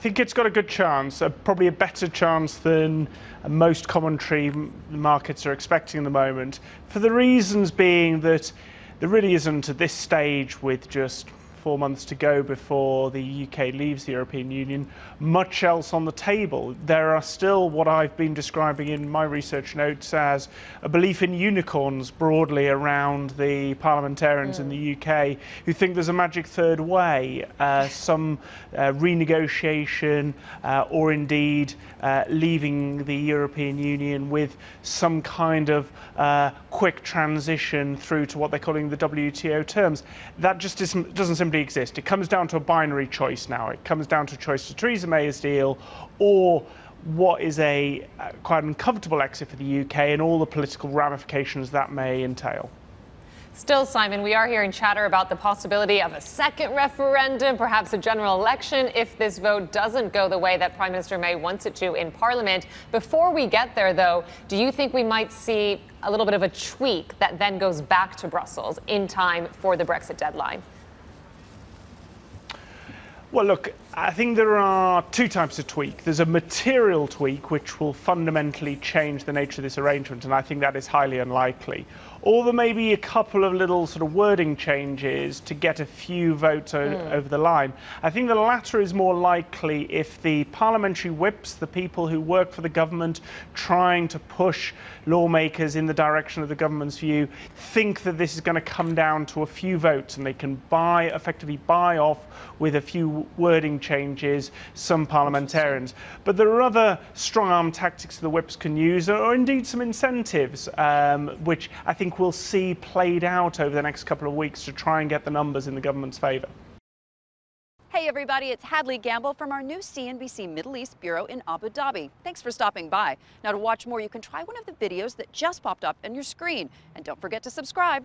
think it's got a good chance, probably a better chance than most commentary markets are expecting at the moment, for the reasons being that there really isn't at this stage, with just 4 months to go before the UK leaves the European Union, much else on the table. There are still what I've been describing in my research notes as a belief in unicorns broadly around the parliamentarians in the UK who think there's a magic third way, some renegotiation or indeed leaving the European Union with some kind of quick transition through to what they're calling the WTO terms. That just doesn't simply exist. It comes down to a binary choice now. It comes down to a choice to Theresa May's deal or what is a quite uncomfortable exit for the UK and all the political ramifications that may entail. Still, Simon, we are hearing chatter about the possibility of a second referendum, perhaps a general election, if this vote doesn't go the way that Prime Minister May wants it to in Parliament. Before we get there, though, do you think we might see a little bit of a tweak that then goes back to Brussels in time for the Brexit deadline? Well, look, I think there are two types of tweak. There's a material tweak, which will fundamentally change the nature of this arrangement, and I think that is highly unlikely. Or there may be a couple of little sort of wording changes to get a few votes over the line. I think the latter is more likely if the parliamentary whips, the people who work for the government trying to push lawmakers in the direction of the government's view, think that this is going to come down to a few votes and they can effectively buy off with a few wording changes some parliamentarians. But there are other strong-arm tactics the whips can use, or indeed some incentives, which I think we'll see played out over the next couple of weeks to try and get the numbers in the government's favour. Hey everybody, it's Hadley Gamble from our new CNBC Middle East Bureau in Abu Dhabi. Thanks for stopping by. Now to watch more, you can try one of the videos that just popped up on your screen. And don't forget to subscribe.